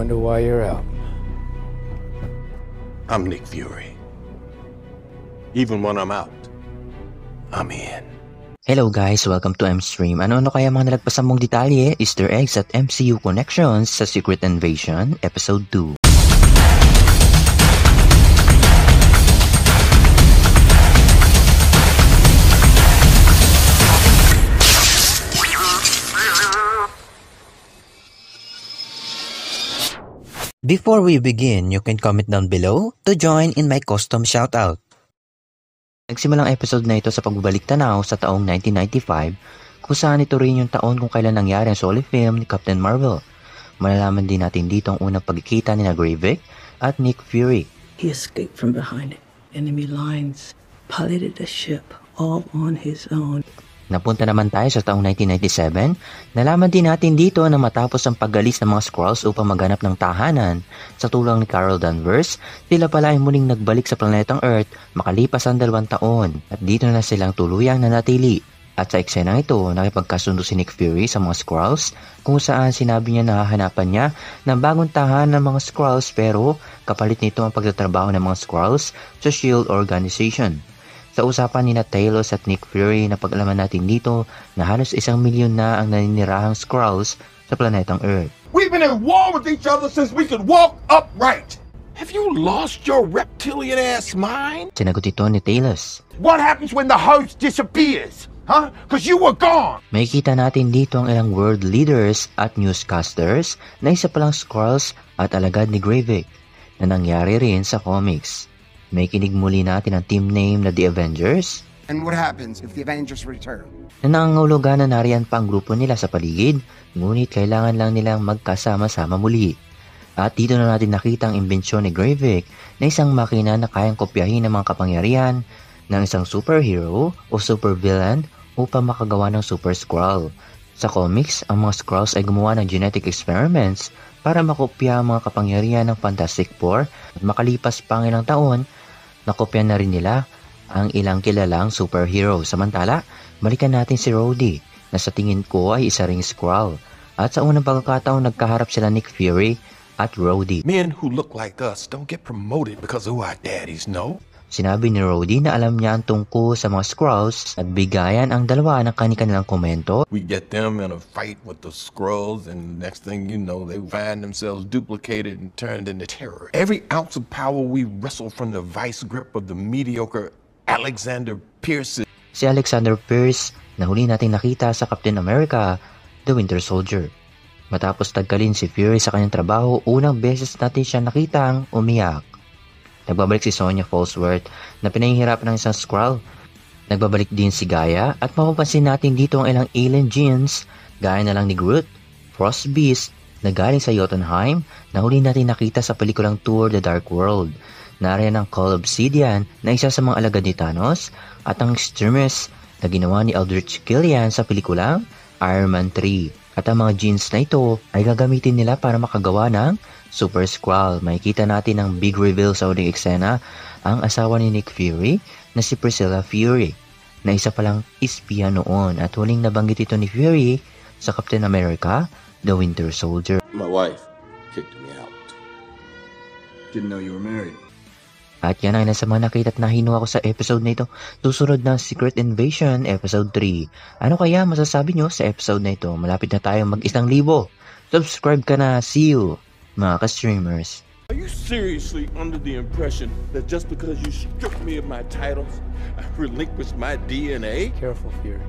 wonder why you're out. I'm Nick Fury. Even when I'm out, I'm in. Hello guys, welcome to MStream. Ano-ano kaya mga nalagpasan mong detalye, Easter eggs at MCU connections sa Secret Invasion Episode 2? Before we begin, you can comment down below to join in my custom shoutout. Nagsimulang episode na ito sa pagbabalik tanaw sa taong 1995 kung saan ito rin yung taon kung kailan nangyari ang solo film ni Captain Marvel. Malalaman din natin dito ang unang pagkikita ni Gravik at Nick Fury. He escaped from behind enemy lines, piloted a ship all on his own. Napunta naman tayo sa taong 1997. Nalaman din natin dito na matapos ang pag-alis ng mga Skrulls upang maghanap ng tahanan sa tulong ni Carol Danvers, sila pala ay muling nagbalik sa planetang Earth makalipas ang 2 taon at dito na silang tuluyang nanatili. At sa eksenang ito, nakipagkasundo si Nick Fury sa mga Skrulls kung saan sinabi niya na hahanapan niya ng bagong tahanan ng mga Skrulls pero kapalit nito ang pagtatrabaho ng mga Skrulls sa SHIELD organization. Sa usapan ni Talos at Nick Fury na pag-alaman natin dito na halos 1 milyon na ang naninirahang Skrulls sa planetang Earth. We've been at war with each other since we could walk upright. Have you lost your reptilian-ass mind? Sinagot ito ni Talos. What happens when the host disappears? Huh? Because you were gone. Makikita natin dito ang ilang world leaders at newscasters na isa palang Skrulls at alagad ni Gravik na nangyari rin sa comics. May kinig muli natin ang team name na The Avengers. And what happens if the Avengers return? Na nangangahulugan na nariyan pa ang grupo nila sa paligid, ngunit kailangan lang nilang magkasama-sama muli. At dito na natin nakita ang imbensyon ni Gravik na isang makina na kayang kopyahin ang mga kapangyarihan ng isang superhero o supervillain upang makagawa ng Super Skrull. Sa comics, ang mga Skrulls ay gumawa ng genetic experiments para makopya ang mga kapangyarihan ng Fantastic Four at makalipas pa ang ilang taon, nakopya na rin nila ang ilang kilalang superhero. Samantala, balikan natin si Rhodey na sa tingin ko ay isa ring Skrull. At sa unang pagkakataon, nagkaharap sila Nick Fury at Rhodey. Men who look like us don't get promoted because of who our daddies know. Sinabi ni Rhodey na alam niya ang tungkol sa mga Skrulls at bigayan ang dalawa ng kanilang komento. We get them in a fight with the Skrulls and next thing you know, they find themselves duplicated and turned into terror. Every ounce of power we wrestle from the vice grip of the mediocre Alexander Pierce. Si Alexander Pierce na huli nating nakita sa Captain America, The Winter Soldier. Matapos tagkalin si Fury sa kanyang trabaho, unang beses natin siya nakitang umiyak. Nagbabalik si Sonya Falsworth na pinahihirapan ng isang Skrull. Nagbabalik din si Gaia at mapapansin natin dito ang ilang alien genes gaya na lang ni Groot, Frost Beast na galing sa Jotunheim na huli natin nakita sa pelikulang Tour the Dark World. Nariyan ang Call Obsidian na isa sa mga alagad ni Thanos at ang Extremis na ginawa ni Aldrich Killian sa pelikulang Iron Man 3. At ang mga genes na ito ay gagamitin nila para makagawa ng Super Skrull. Makikita natin ang big reveal sa huling eksena, ang asawa ni Nick Fury na si Priscilla Fury, na isa palang espiya noon at huling nabanggit ito ni Fury sa Captain America, The Winter Soldier. My wife kicked me out. Didn't know you were married. At yan ang nasa mga nakita at nahinuha ko sa episode na ito. Susunod ng Secret Invasion Episode 3. Ano kaya masasabi nyo sa episode na ito? Malapit na tayo mag-1,000. Subscribe ka na. See you, mga ka-streamers. Are you seriously under the impression that just because you stripped me of my titles, I relinquished my DNA? Careful, Fury.